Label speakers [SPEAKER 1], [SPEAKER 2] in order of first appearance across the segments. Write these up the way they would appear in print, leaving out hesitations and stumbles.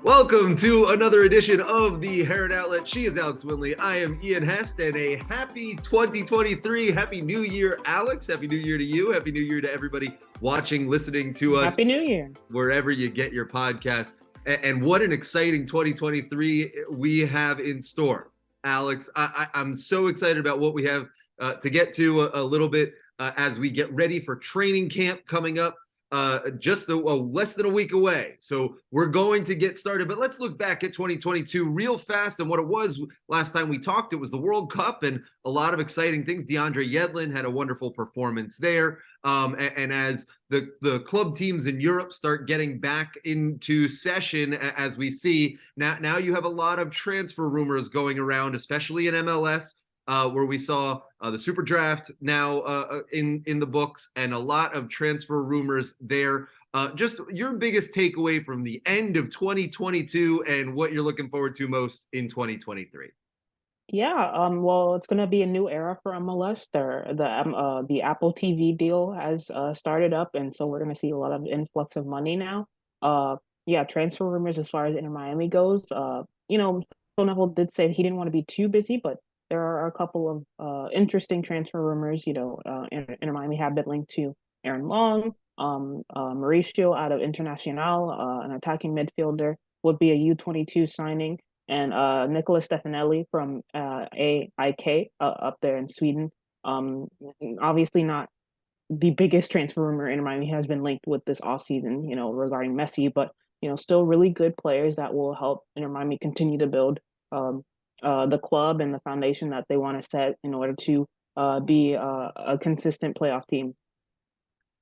[SPEAKER 1] Welcome to another edition of the Heron Outlet. She is Alex Winley. I am Ian Hest, and a happy 2023. Happy New Year, Alex. Happy New Year to you. Happy New Year to everybody watching, listening to us.
[SPEAKER 2] Happy New Year.
[SPEAKER 1] Wherever you get your podcast. And what an exciting 2023 we have in store. Alex, I'm so excited about what we have to get to a little bit as we get ready for training camp coming up. Just less than a week away. So we're going to get started, but let's look back at 2022 real fast. And what it was last time we talked, it was the World Cup and a lot of exciting things. DeAndre Yedlin had a wonderful performance there. And as the club teams in Europe start getting back into session, as we see now you have a lot of transfer rumors going around, especially in MLS. Where we saw the Super Draft now in the books and a lot of transfer rumors there. Just your biggest takeaway from the end of 2022 and what you're looking forward to most in 2023.
[SPEAKER 2] Yeah, well, it's going to be a new era for MLS. The Apple TV deal has started up, and so we're going to see a lot of influx of money now. Yeah, transfer rumors as far as Inter Miami goes. Phil Neville did say he didn't want to be too busy, but there are a couple of interesting transfer rumors. Inter Miami have been linked to Aaron Long, Mauricio out of Internacional, an attacking midfielder, would be a U22 signing, and Nicolas Stefanelli from AIK up there in Sweden. Obviously not the biggest transfer rumor Inter Miami has been linked with this offseason, regarding Messi, but still really good players that will help Inter Miami continue to build the club and the foundation that they want to set in order to be a consistent playoff team.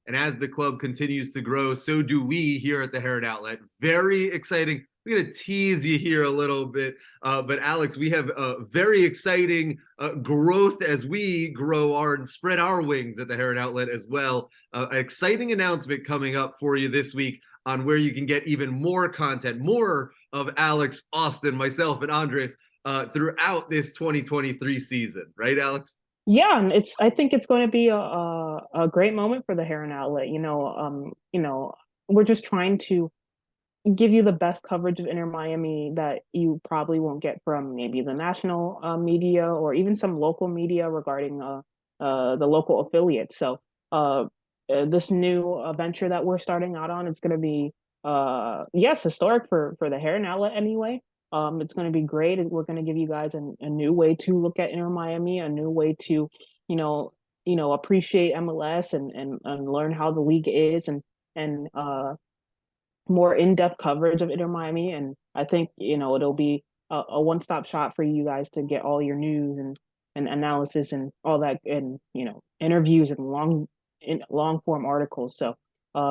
[SPEAKER 1] And as the club continues to grow, so do we here at the Heron Outlet. Very exciting. We're going to tease you here a little bit. But Alex, we have very exciting growth as we grow and spread our wings at the Heron Outlet as well. An exciting announcement coming up for you this week on where you can get even more content, more of Alex, Austin, myself, and Andres throughout this 2023 season. Right, Alex?
[SPEAKER 2] Yeah, and I think it's going to be a great moment for the Heron Outlet. We're just trying to give you the best coverage of Inter Miami that you probably won't get from maybe the national media or even some local media regarding the local affiliates. So this new venture that we're starting out on is going to be historic for the Heron Outlet anyway. It's going to be great. We're going to give you guys a new way to look at Inter Miami, a new way to, appreciate MLS and learn how the league is and more in-depth coverage of Inter Miami. And I think, it'll be a one-stop shop for you guys to get all your news and analysis and all that, and, interviews and long form articles. So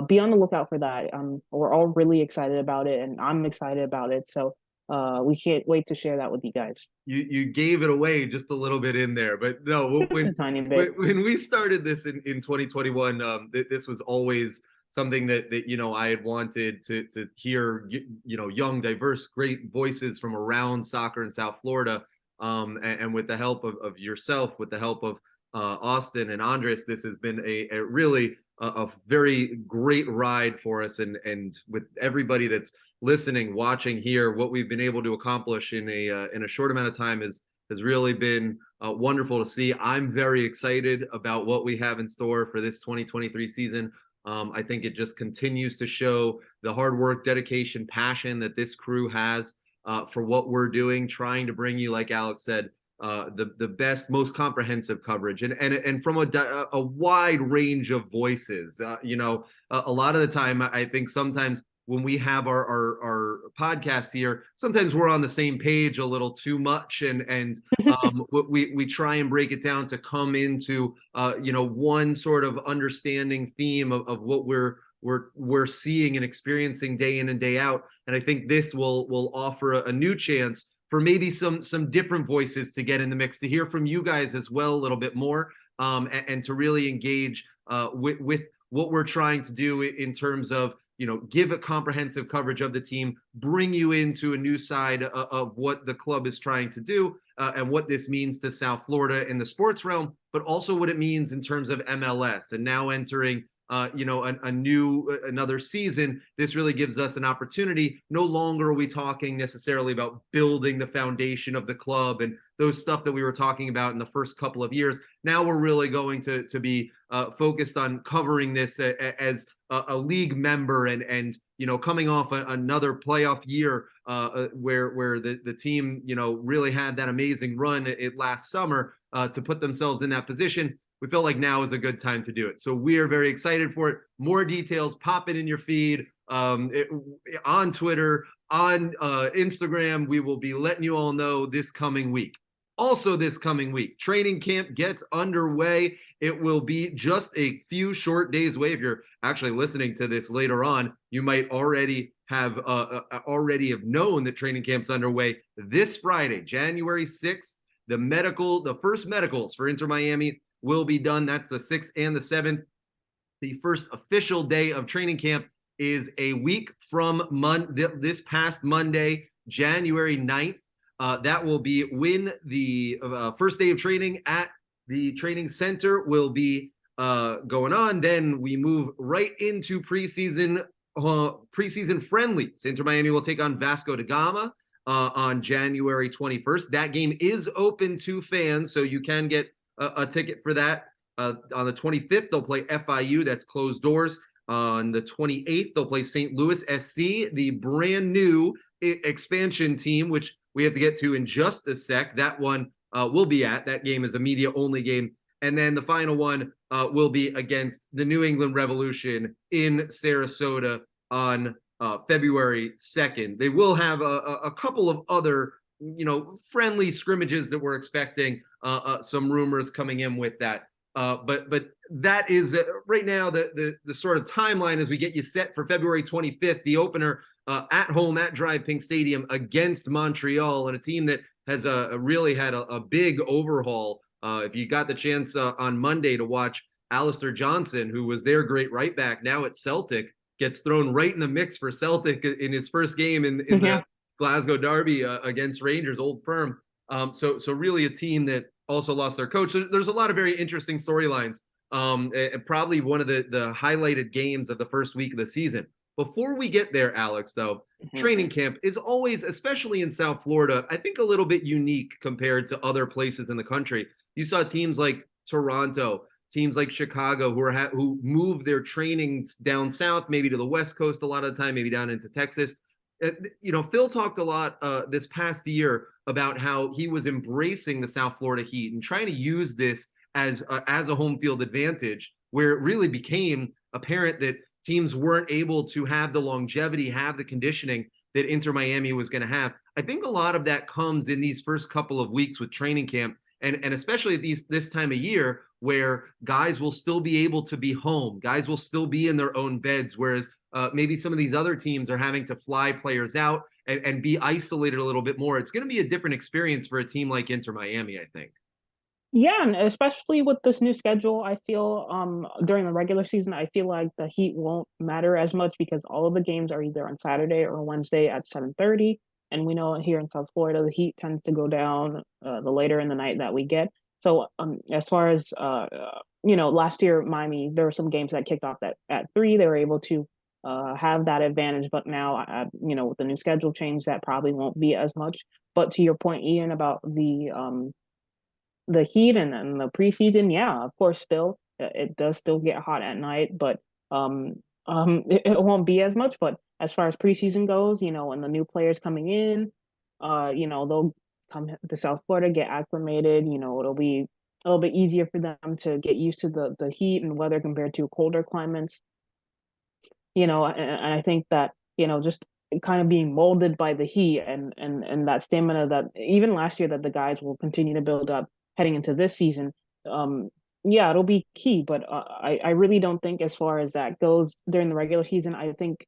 [SPEAKER 2] be on the lookout for that. We're all really excited about it, and I'm excited about it. So we can't wait to share that with you guys.
[SPEAKER 1] You gave it away just a little bit in there, but no, when we started this in 2021, this was always something that I had wanted to hear, young, diverse, great voices from around soccer in South Florida, and with the help of yourself, with the help of Austin and Andres, this has been a really a very great ride for us, and with everybody that's listening, watching here, what we've been able to accomplish in a short amount of time has really been wonderful to see. I'm very excited about what we have in store for this 2023 season. I think it just continues to show the hard work, dedication, passion that this crew has for what we're doing, trying to bring you, like Alex said, the best, most comprehensive coverage, and from a wide range of voices. A lot of the time, I think sometimes when we have our podcasts here, sometimes we're on the same page a little too much, and we try and break it down to come into one sort of understanding theme of what we're seeing and experiencing day in and day out. And I think this will offer a new chance for maybe some different voices to get in the mix, to hear from you guys as well a little bit more, and to really engage with what we're trying to do in terms of give a comprehensive coverage of the team, bring you into a new side of what the club is trying to do, and what this means to South Florida in the sports realm, but also what it means in terms of MLS and now entering another season, this really gives us an opportunity. No longer are we talking necessarily about building the foundation of the club and those stuff that we were talking about in the first couple of years. Now we're really going to be focused on covering this as a league member and coming off another playoff year where the team really had that amazing run last summer to put themselves in that position. We felt like now is a good time to do it. So we are very excited for it. More details, pop it in your feed on Twitter, on Instagram. We will be letting you all know this coming week. Also this coming week, training camp gets underway. It will be just a few short days away. If you're actually listening to this later on, you might already have known that training camp's underway this Friday, January 6th. The first medicals for Inter Miami will be done. That's the 6th and the 7th. The first official day of training camp is a week from this past Monday, January 9th. That will be when the first day of training at the training center will be going on. Then we move right into preseason friendlies. Inter Miami will take on Vasco da Gama on January 21st. That game is open to fans, so you can get a ticket for that. On the 25th, they'll play FIU. That's closed doors. On the 28th, they'll play St. Louis SC, the brand new expansion team, which we have to get to in just a sec. That one will be at. That game is a media-only game. And then the final one will be against the New England Revolution in Sarasota on February 2nd. They will have a couple of other friendly scrimmages that we're expecting, some rumors coming in with that. But that is right now the sort of timeline as we get you set for February 25th, the opener at home at Drive Pink Stadium against Montreal, and a team that has really had a big overhaul. If you got the chance on Monday to watch Alistair Johnson, who was their great right back, now at Celtic, gets thrown right in the mix for Celtic in his first game in the Glasgow Derby against Rangers, old firm. So really a team that also lost their coach. So there's a lot of very interesting storylines. Probably one of the highlighted games of the first week of the season. Before we get there, Alex, though, training camp is always, especially in South Florida, I think a little bit unique compared to other places in the country. You saw teams like Toronto, teams like Chicago who move their trainings down south, maybe to the West Coast a lot of the time, maybe down into Texas. Phil talked a lot this past year about how he was embracing the South Florida heat and trying to use this as a home field advantage, where it really became apparent that teams weren't able to have the longevity, have the conditioning that Inter Miami was going to have. I think a lot of that comes in these first couple of weeks with training camp, and especially at this time of year where guys will still be able to be home. Guys will still be in their own beds, whereas maybe some of these other teams are having to fly players out and be isolated a little bit more. It's going to be a different experience for a team like Inter Miami, I think.
[SPEAKER 2] Yeah, and especially with this new schedule, I feel during the regular season, I feel like the heat won't matter as much because all of the games are either on Saturday or Wednesday at 7:30. And we know here in South Florida, the heat tends to go down the later in the night that we get. So as far as last year, Miami, there were some games that kicked off at 3. They were able to have that advantage, but now with the new schedule change, that probably won't be as much. But to your point, Ian, about the heat and the preseason, yeah, of course, still it does still get hot at night, but it won't be as much. But as far as preseason goes, and the new players coming in, they'll come to South Florida, get acclimated. It'll be a little bit easier for them to get used to the heat and weather compared to colder climates. And I think that just kind of being molded by the heat and that stamina that even last year that the guys will continue to build up heading into this season. Yeah, it'll be key, but I really don't think as far as that goes during the regular season. I think,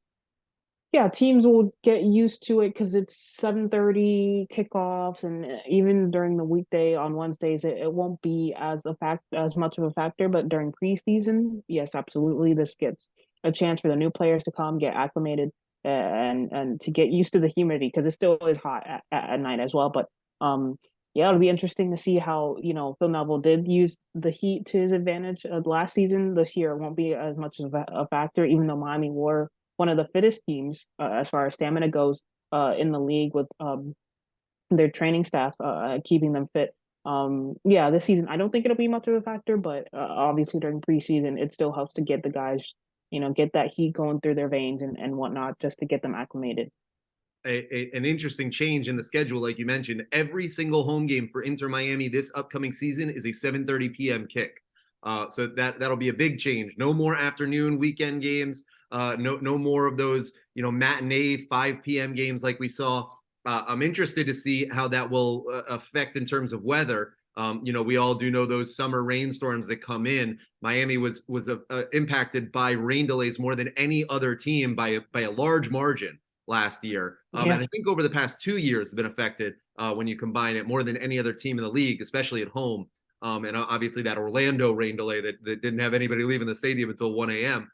[SPEAKER 2] yeah, teams will get used to it because it's 7:30 kickoffs, and even during the weekday on Wednesdays, it won't be as much of a factor. But during preseason, yes, absolutely, this gets a chance for the new players to come get acclimated and to get used to the humidity because it still is hot at night as well. But yeah, it'll be interesting to see how, Phil Neville did use the Heat to his advantage last season. This year it won't be as much of a factor, even though Miami were one of the fittest teams as far as stamina goes in the league with their training staff keeping them fit. Yeah, this season I don't think it'll be much of a factor, but obviously during preseason it still helps to get the guys, get that heat going through their veins and whatnot, just to get them acclimated.
[SPEAKER 1] An interesting change in the schedule, like you mentioned. Every single home game for Inter Miami this upcoming season is a 7:30 p.m. kick. So that'll be a big change. No more afternoon weekend games. No more of those matinee 5 p.m. games like we saw. I'm interested to see how that will affect in terms of weather. We all do know those summer rainstorms that come in. Miami was impacted by rain delays more than any other team by a large margin last year. And I think over the past 2 years have been affected when you combine it more than any other team in the league, especially at home. And obviously that Orlando rain delay that didn't have anybody leaving the stadium until 1 a.m.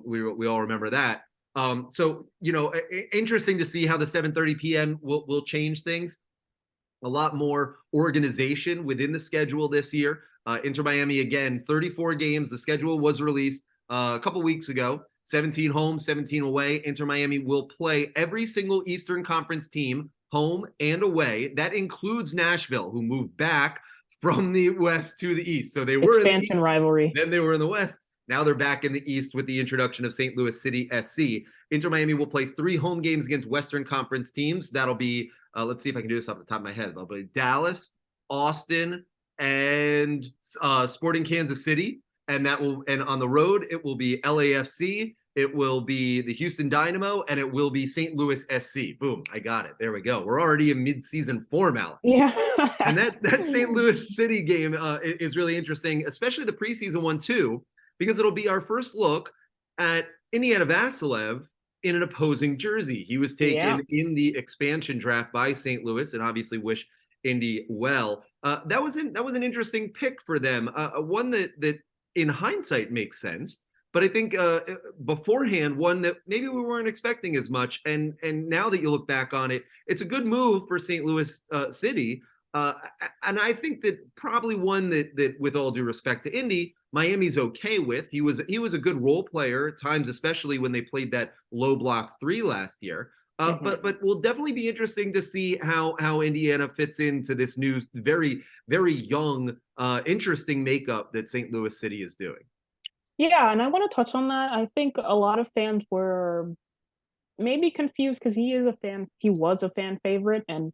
[SPEAKER 1] We all remember that. So, interesting to see how the 7:30 p.m. will change things. A lot more organization within the schedule this year. Inter Miami, again, 34 games. The schedule was released a couple weeks ago. 17 home, 17 away. Inter Miami will play every single Eastern Conference team home and away. That includes Nashville, who moved back from the West to the East. So they were
[SPEAKER 2] expansion
[SPEAKER 1] in the East,
[SPEAKER 2] rivalry.
[SPEAKER 1] then they were in the West. Now they're back in the East with the introduction of St. Louis City SC. Inter Miami will play 3 home games against Western Conference teams. That'll be, let's see if I can do this off the top of my head. That'll be Dallas, Austin, and Sporting Kansas City. And on the road, it will be LAFC, it will be the Houston Dynamo, and it will be St. Louis SC. Boom, I got it. There we go. We're already in mid-season form, Alex.
[SPEAKER 2] Yeah.
[SPEAKER 1] And that St. Louis City game is really interesting, especially the preseason one too, because it'll be our first look at Indiana Vassilev in an opposing jersey. He was taken in the expansion draft by St. Louis, and obviously wish Indy well. That was an interesting pick for them. One that in hindsight makes sense, but I think beforehand, one that maybe we weren't expecting as much. And now that you look back on it, it's a good move for St. Louis City. And I think that probably one that with all due respect to Indy, Miami's okay with. He was a good role player at times, especially when they played that low block 3 last year. But will definitely be interesting to see how Indiana fits into this new, very, very young, interesting makeup that St. Louis City is doing.
[SPEAKER 2] Yeah, and I want to touch on that. I think a lot of fans were maybe confused because he was a fan favorite, and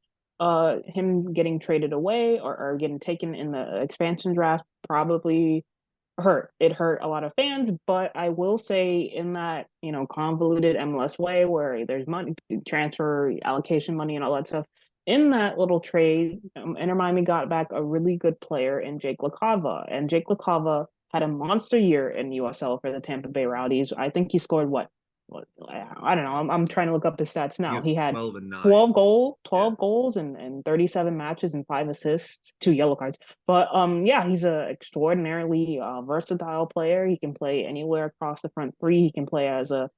[SPEAKER 2] him getting traded away or getting taken in the expansion draft probably hurt. It hurt a lot of fans, but I will say in that, convoluted MLS way where there's money, transfer, allocation money and all that stuff, in that little trade, Inter Miami got back a really good player in Jake LaCava. And Jake LaCava had a monster year in USL for the Tampa Bay Rowdies. I think he scored what I don't know. I'm trying to look up his stats now. He had 12 goals and 37 matches and 5 assists, 2 yellow cards. But yeah, he's an extraordinarily versatile player. He can play anywhere across the front 3. He can play as a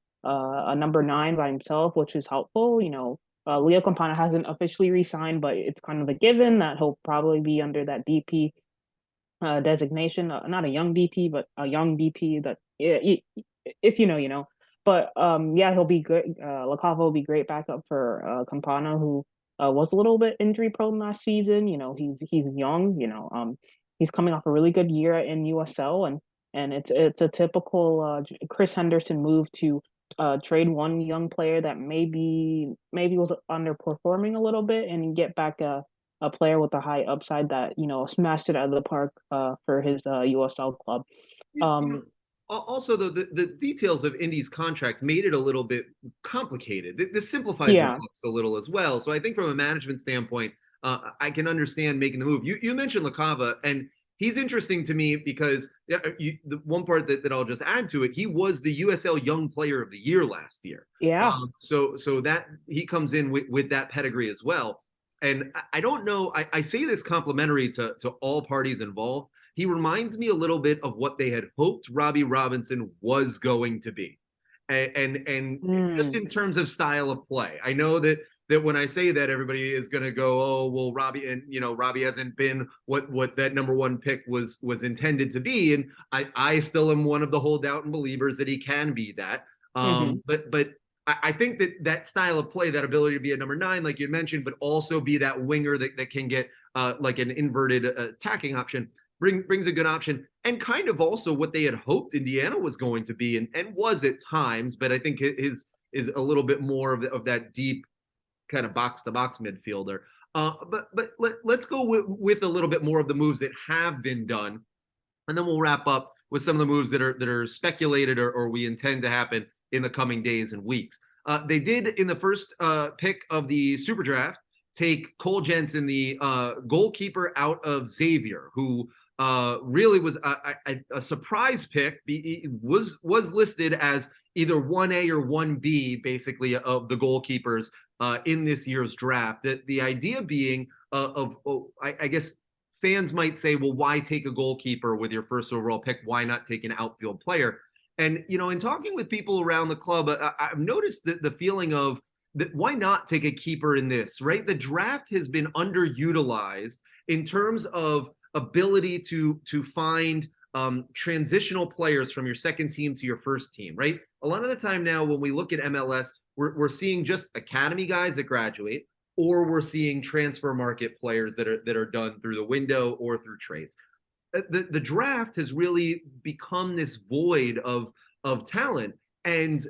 [SPEAKER 2] number 9 by himself, which is helpful. Leo Campana hasn't officially re-signed, but it's kind of a given that he'll probably be under that DP designation. Not a young DP, but a young DP that if you know, you know. But yeah, he'll be good. LaCava will be great backup for Campana, who was a little bit injury prone last season. He's young. He's coming off a really good year in USL, and it's a typical Chris Henderson move to trade one young player that maybe was underperforming a little bit and get back a player with a high upside that smashed it out of the park for his USL club.
[SPEAKER 1] Also, though, the details of Indy's contract made it a little bit complicated. This simplifies your books a little as well. So I think from a management standpoint, I can understand making the move. You mentioned LaCava, and he's interesting to me because the one part that I'll just add to it, he was the USL Young Player of the Year last year.
[SPEAKER 2] Yeah.
[SPEAKER 1] So that he comes in with that pedigree as well. And I don't know, I say this complimentary to all parties involved. He reminds me a little bit of what they had hoped Robbie Robinson was going to be. And just in terms of style of play. I know that that when I say that, everybody is going to go, oh, well, Robbie, and Robbie hasn't been what that number one pick was intended to be, and I still am one of the holdout and believers that he can be that. But I think that style of play, that ability to be a number 9, like you mentioned, but also be that winger that can get like an inverted attacking option, brings a good option, and kind of also what they had hoped Indiana was going to be, and was at times, but I think his is a little bit more of that deep kind of box to box midfielder. But let's go with a little bit more of the moves that have been done, and then we'll wrap up with some of the moves that are speculated or we intend to happen in the coming days and weeks. They did in the first pick of the Super Draft take Cole Jensen, the goalkeeper out of Xavier, who really was a surprise pick. He was listed as either 1A or 1B, basically, of the goalkeepers in this year's draft. The idea being I guess fans might say, well, why take a goalkeeper with your first overall pick? Why not take an outfield player? And, in talking with people around the club, I've noticed that the feeling of that why not take a keeper in this, right? The draft has been underutilized in terms of ability to find transitional players from your second team to your first team, right? A lot of the time now when we look at MLS, we're seeing just academy guys that graduate, or we're seeing transfer market players that are done through the window or through trades. The draft has really become this void of talent. And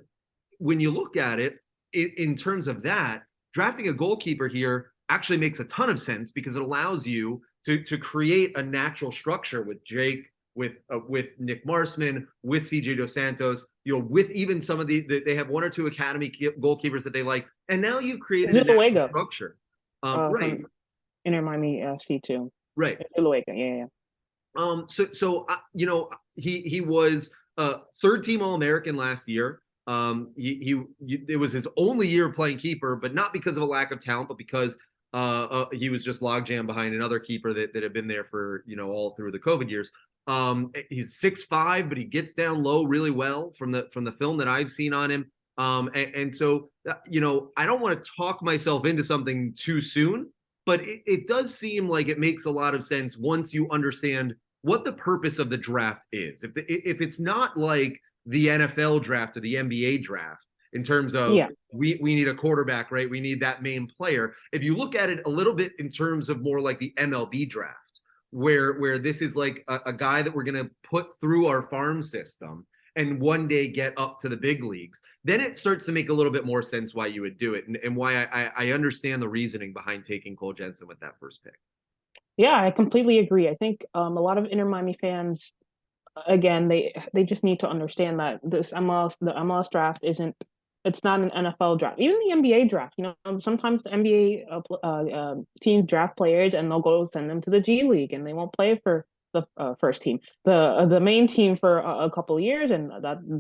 [SPEAKER 1] when you look at it in terms of that, drafting a goalkeeper here actually makes a ton of sense, because it allows you to create a natural structure with Jake, with Nick Marsman, with CJ Dos Santos, with even some of they have 1 or 2 academy goalkeepers that they like, and now you've created a natural structure. Right.
[SPEAKER 2] Inter Miami C2.
[SPEAKER 1] Right.
[SPEAKER 2] Yeah.
[SPEAKER 1] He was third team All-American last year. It was his only year playing keeper, but not because of a lack of talent, but because he was just logjam behind another keeper that had been there for all through the COVID years. He's 6'5", but he gets down low really well from the film that I've seen on him. So I don't want to talk myself into something too soon, but it does seem like it makes a lot of sense once you understand what the purpose of the draft is. If it's not like the NFL draft or the NBA draft in terms of we need a quarterback, right? We need that main player. If you look at it a little bit in terms of more like the MLB draft, where this is like a guy that we're going to put through our farm system and one day get up to the big leagues, then it starts to make a little bit more sense why you would do it, and why I understand the reasoning behind taking Cole Jensen with that first pick.
[SPEAKER 2] Yeah, I completely agree. I think a lot of Inter Miami fans, again, they just need to understand that the MLS draft it's not an NFL draft. Even the NBA draft, sometimes the NBA teams draft players and they'll go send them to the G League and they won't play for the first team, the main team for a couple of years, and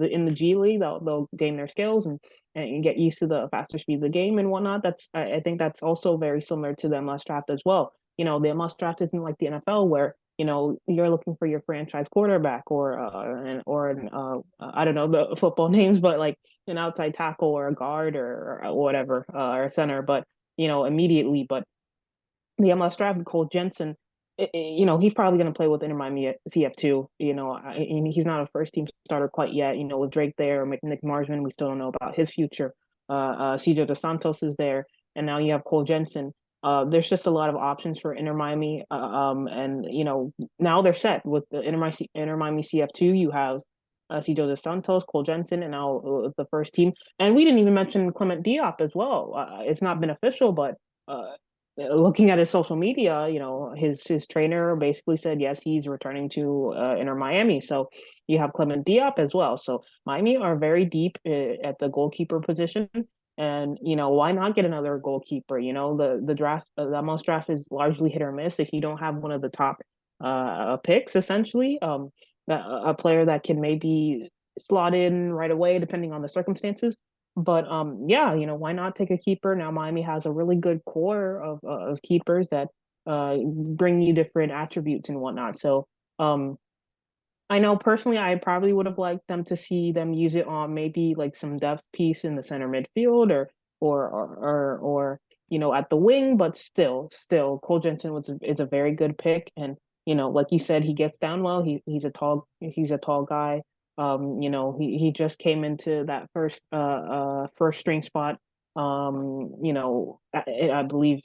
[SPEAKER 2] in the G League they'll gain their skills and get used to the faster speed of the game and whatnot. I think that's also very similar to the MLS draft as well. The MLS draft isn't like the NFL where you're looking for your franchise quarterback or I don't know the football names, but like an outside tackle or a guard or whatever or a center, but immediately. But the MLS draft, Cole Jensen, he's probably going to play with Inter Miami at CF2. He's not a first team starter quite yet. With Drake there, Nick Marsman, we still don't know about his future. CJ Dos Santos is there, and now you have Cole Jensen. There's just a lot of options for Inter Miami, and now they're set with the Inter Miami CF2. You have CJ Dos Santos, Cole Jensen, and now the first team. And we didn't even mention Clement Diop as well. It's not been official, but looking at his social media, his trainer basically said yes, he's returning to Inter Miami. So you have Clement Diop as well. So Miami are very deep at the goalkeeper position. And why not get another goalkeeper? The draft, the MLS draft is largely hit or miss. If you don't have one of the top picks, essentially, a player that can maybe slot in right away, depending on the circumstances. But why not take a keeper? Now Miami has a really good core of keepers that bring you different attributes and whatnot. So I know personally, I probably would have liked them to see them use it on maybe like some depth piece in the center midfield or at the wing, but still, Cole Jensen is a very good pick, and like you said, he gets down well. He's a tall guy. He just came into that first string spot. I believe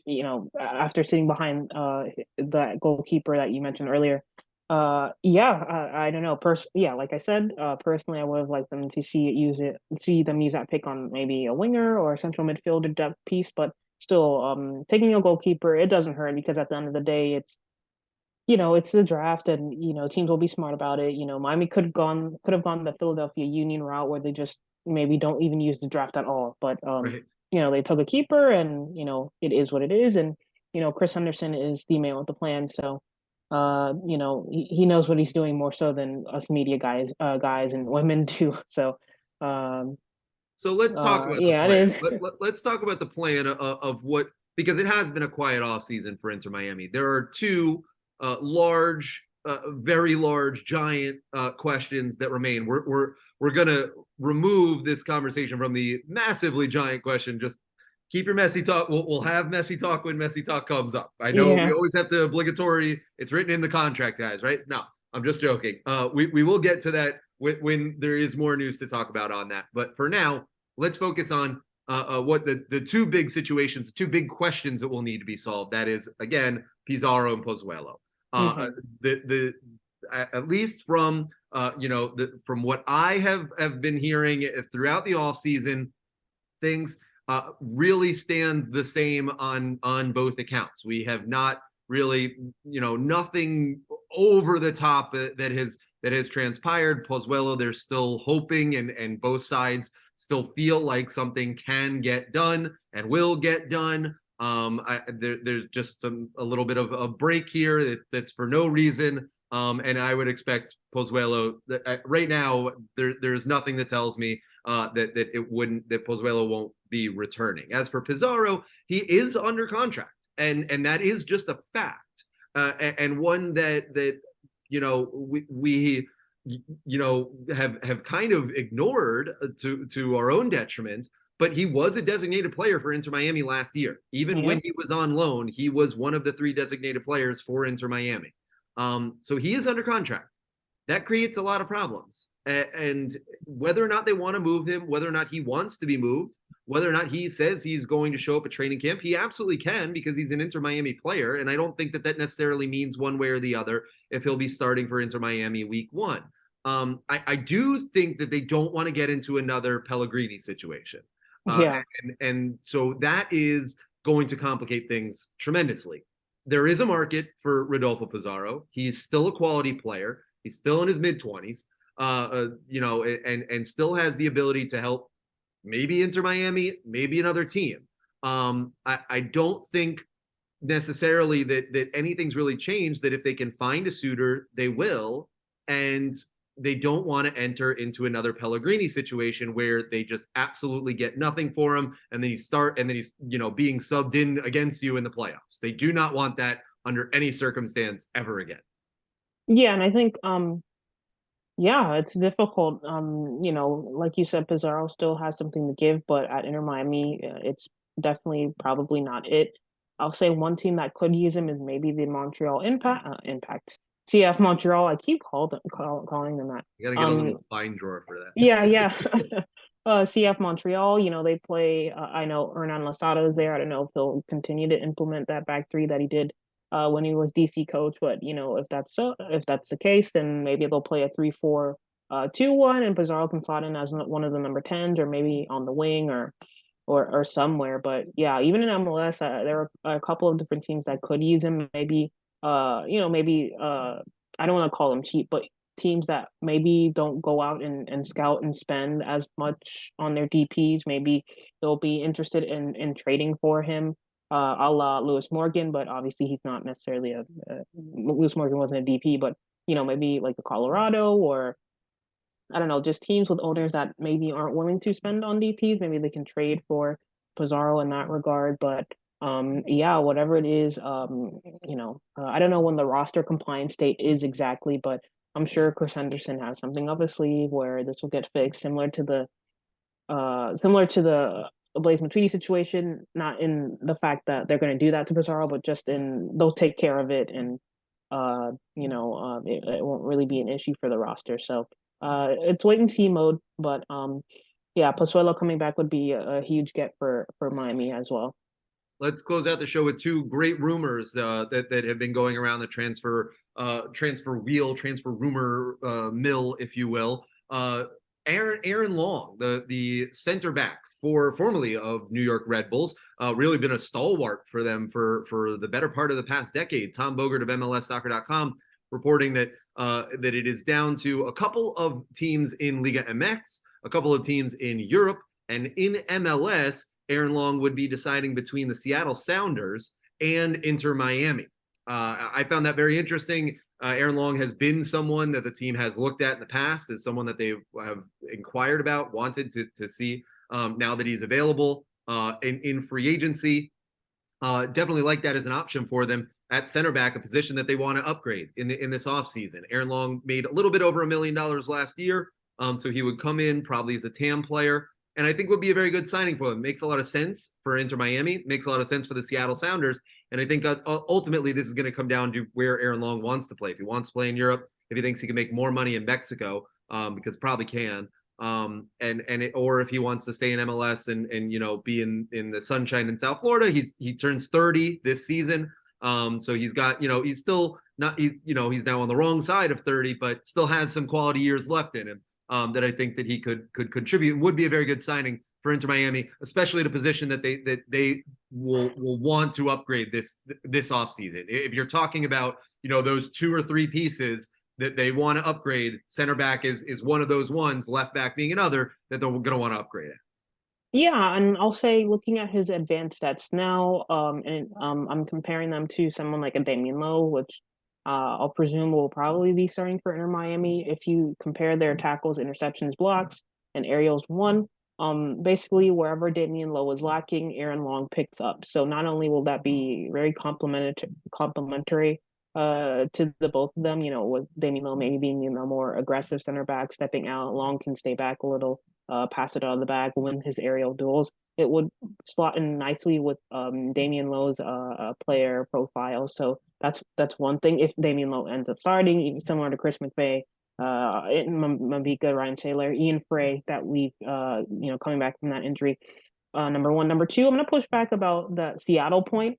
[SPEAKER 2] after sitting behind that goalkeeper that you mentioned earlier. Yeah, I don't know. Yeah, like I said, personally, I would have liked them to see them use that pick on maybe a winger or a central midfielder depth piece, but still, taking a goalkeeper, it doesn't hurt because at the end of the day, it's the draft, and teams will be smart about it. Miami could have gone the Philadelphia Union route where they just maybe don't even use the draft at all. But
[SPEAKER 1] Right.
[SPEAKER 2] they took a keeper, and it is what it is. And Chris Henderson is the man with the plan, so he knows what he's doing more so than us media guys and women do. So um,
[SPEAKER 1] So let's talk about the
[SPEAKER 2] yeah, it
[SPEAKER 1] plan.
[SPEAKER 2] is.
[SPEAKER 1] Let's talk about the plan of what, because it has been a quiet off season for Inter Miami. There are two very large, giant questions that remain. We're gonna remove this conversation from the massively giant question. Just keep your messy talk. We'll have messy talk when messy talk comes up. I know we
[SPEAKER 2] Yeah.
[SPEAKER 1] always have the obligatory. It's written in the contract, guys. Right? No, I'm just joking. We will get to that when there is more news to talk about on that. But for now, let's focus on what the two big situations, two big questions that will need to be solved. That is, again, Pizarro and Pozuelo.
[SPEAKER 2] Mm-hmm.
[SPEAKER 1] The at least from from what I have been hearing throughout the off season, things really stand the same on both accounts. We have not really, nothing over the top that has transpired. Pozuelo, they're still hoping, and both sides still feel like something can get done and will get done. There's just a little bit of a break here that's for no reason. And I would expect Pozuelo right now. There's nothing that tells me that Pozuelo won't be returning. As for Pizarro, he is under contract, and that is just a fact, and one that we have kind of ignored to our own detriment. But he was a designated player for Inter Miami last year. Even when he was on loan, he was one of the 3 designated players for Inter Miami. So he is under contract. That creates a lot of problems. And whether or not they want to move him, whether or not he wants to be moved, whether or not he says he's going to show up at training camp, he absolutely can, because he's an Inter Miami player. And I don't think that necessarily means one way or the other if he'll be starting for Inter Miami week 1. I do think that they don't want to get into another Pellegrini situation. And so that is going to complicate things tremendously. There is a market for Rodolfo Pizarro. He's still a quality player. He's still in his mid-20s, and still has the ability to help maybe Inter Miami, maybe another team. I don't think necessarily that anything's really changed, that if they can find a suitor, they will. And they don't want to enter into another Pellegrini situation where they just absolutely get nothing for him, and then he's being subbed in against you in the playoffs. They do not want that under any circumstance ever again.
[SPEAKER 2] Yeah, and I think it's difficult. Like you said, Pizarro still has something to give, but at Inter Miami, it's definitely probably not it. I'll say one team that could use him is maybe the Montreal Impact. CF Montreal. I keep calling them that.
[SPEAKER 1] You got to get a little fine drawer for that.
[SPEAKER 2] Yeah. CF Montreal, they play. I know Hernan Losada is there. I don't know if he'll continue to implement that back 3 that he did when he was DC coach. But if that's the case, then maybe they'll play a 3-4-2-1, and Pizarro can slot in as one of the number 10s, or maybe on the wing or somewhere. But yeah, even in MLS, there are a couple of different teams that could use him. Maybe maybe I don't want to call them cheap, but teams that maybe don't go out and scout and spend as much on their DPs. Maybe they'll be interested in trading for him, a la Lewis Morgan, but obviously he's not necessarily Lewis Morgan wasn't a DP, but maybe like the Colorado, or I don't know, just teams with owners that maybe aren't willing to spend on DPs. Maybe they can trade for Pizarro in that regard. But whatever it is, I don't know when the roster compliance date is exactly, but I'm sure Chris Henderson has something up his sleeve where this will get fixed, similar to the a Blaise Matuidi situation, not in the fact that they're going to do that to Pizarro, but just in they'll take care of it, and it won't really be an issue for the roster. So it's wait and see mode, but yeah, Pozuelo coming back would be a huge get for Miami as well.
[SPEAKER 1] Let's close out the show with two great rumors that have been going around the transfer wheel, transfer rumor mill, if you will. Aaron Long, the center back formerly of New York Red Bulls, really been a stalwart for them for the better part of the past decade. Tom Bogert of MLSsoccer.com reporting that it is down to a couple of teams in Liga MX, a couple of teams in Europe, and in MLS. Aaron Long would be deciding between the Seattle Sounders and Inter Miami. I found that very interesting. Aaron Long has been someone that the team has looked at in the past, as someone that they have inquired about, wanted to see now that he's available in free agency. Definitely like that as an option for them at center back, a position that they want to upgrade in this offseason. Aaron Long made a little bit over $1 million last year, so he would come in probably as a TAM player, and I think would be a very good signing for them. Makes a lot of sense for Inter Miami, makes a lot of sense for the Seattle Sounders, and I think ultimately this is going to come down to where Aaron Long wants to play. If he wants to play in Europe, if he thinks he can make more money in Mexico, because probably can, or if he wants to stay in MLS and be in the sunshine in South Florida. He turns 30 this season, so he's got he's still not he's now on the wrong side of 30, but still has some quality years left in him. That I think that he could contribute and would be a very good signing for Inter Miami, especially at a position that they will want to upgrade this offseason. If you're talking about those 2 or 3 pieces that they want to upgrade, center back is one of those ones, left back being another that they're going to want to upgrade it.
[SPEAKER 2] Yeah, and I'll say looking at his advanced stats now, I'm comparing them to someone like a Damian Lowe, which I'll presume will probably be starting for Inter Miami. If you compare their tackles, interceptions, blocks, and aerials won, basically wherever Damian Lowe was lacking, Aaron Long picks up. So not only will that be very complimentary to the both of them, with Damian Lowe maybe being more aggressive center back, stepping out, Long can stay back a little, pass it out of the bag, win his aerial duels. It would slot in nicely with Damian Lowe's player profile. So that's one thing. If Damian Lowe ends up starting, similar to Chris McVay, Mabika, Ryan Taylor, Ian Frey, that we've coming back from that injury. Number one. Number two, I'm gonna push back about the Seattle point.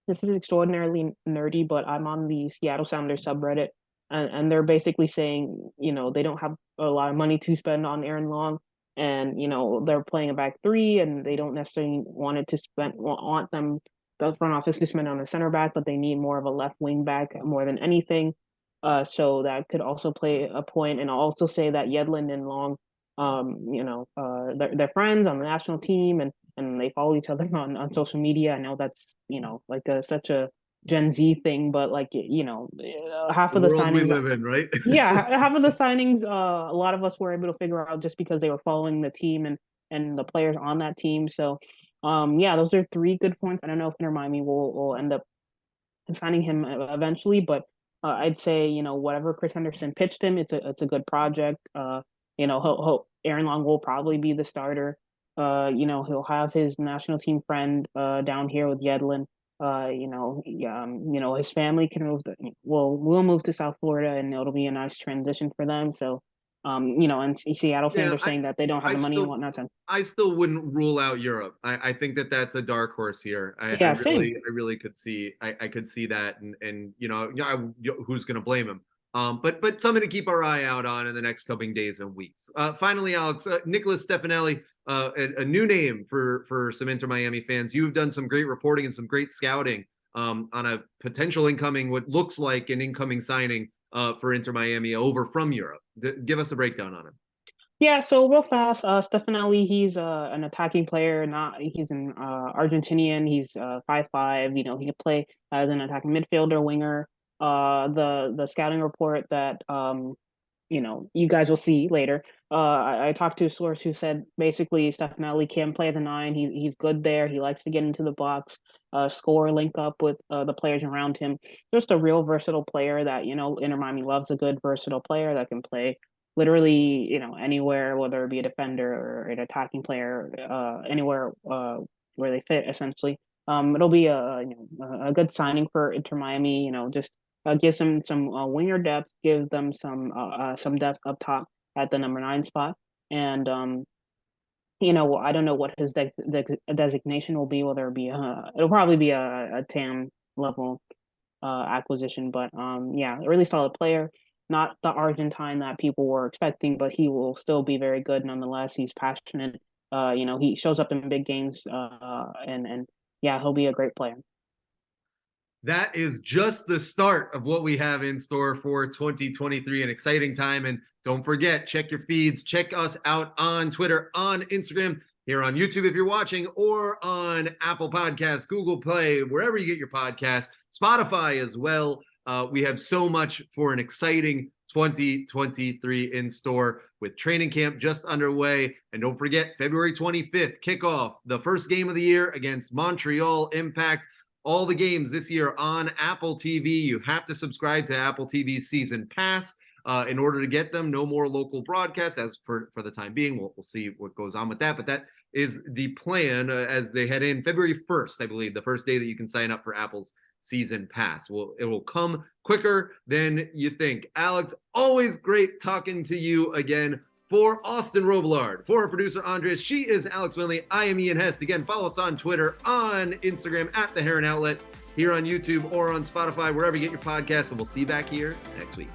[SPEAKER 2] This is extraordinarily nerdy, but I'm on the Seattle Sounders subreddit, and they're basically saying, they don't have a lot of money to spend on Aaron Long, and they're playing a back 3, and they don't necessarily want the front office to spend on a center back, but they need more of a left wing back more than anything. So that could also play a point, and I'll also say that Yedlin and Long, they're friends on the national team, and they follow each other on social media. I know that's like such a Gen Z thing, but like half of the
[SPEAKER 1] world we
[SPEAKER 2] signings
[SPEAKER 1] live in, right?
[SPEAKER 2] yeah, half of the signings a lot of us were able to figure out just because they were following the team and the players on that team. So yeah, those are 3 good points. I don't know if Inter Miami will end up signing him eventually, but I'd say whatever Chris Henderson pitched him, it's a good project. Aaron Long will probably be the starter. He'll have his national team friend down here with Yedlin. His family can we'll move to South Florida, and it'll be a nice transition for them. So, and Seattle fans are saying that they don't have the money and whatnot. So.
[SPEAKER 1] I still wouldn't rule out Europe. I think that's a dark horse here. I really could see I could see that, and who's going to blame him? But something to keep our eye out on in the next coming days and weeks. Finally, Alex, Nicholas Stefanelli, a new name for some Inter Miami fans. You've done some great reporting and some great scouting on a potential incoming, what looks like an incoming signing for Inter Miami over from Europe. Give us a breakdown on him.
[SPEAKER 2] Yeah, so real fast, Stefanelli, he's an attacking player. He's an Argentinian. He's 5'5". He can play as an attacking midfielder, winger. The scouting report that you guys will see later. I talked to a source who said basically Stefanelli can play as a 9. He's good there. He likes to get into the box, score, link up with the players around him. Just a real versatile player that Inter Miami loves, a good versatile player that can play literally, anywhere, whether it be a defender or an attacking player, anywhere where they fit, essentially. It'll be a good signing for Inter Miami. Just give some winger depth, give them some depth up top at the number 9 spot, and I don't know what his designation will be, whether it be it'll probably be a TAM level acquisition, but yeah, a really solid player. Not the Argentine that people were expecting, but he will still be very good nonetheless. He's passionate. He shows up in big games, and yeah, he'll be a great player.
[SPEAKER 1] That is just the start of what we have in store for 2023, an exciting time. And don't forget, check your feeds, check us out on Twitter, on Instagram, here on YouTube if you're watching, or on Apple Podcasts, Google Play, wherever you get your podcasts, Spotify as well. We have so much for an exciting 2023 in store with training camp just underway. And don't forget, February 25th, kickoff, the first game of the year against Montreal Impact. All the games this year on Apple TV. You have to subscribe to Apple TV's season pass in order to get them. No more local broadcasts as for the time being. We'll see what goes on with that. But that is the plan as they head in February 1st, I believe, the first day that you can sign up for Apple's season pass. It will come quicker than you think. Alex, always great talking to you again. For Austin Robillard, for our producer Andres, she is Alex Winley. I am Ian Hest. Again, follow us on Twitter, on Instagram, at the Heron Outlet, here on YouTube or on Spotify, wherever you get your podcasts. And we'll see you back here next week.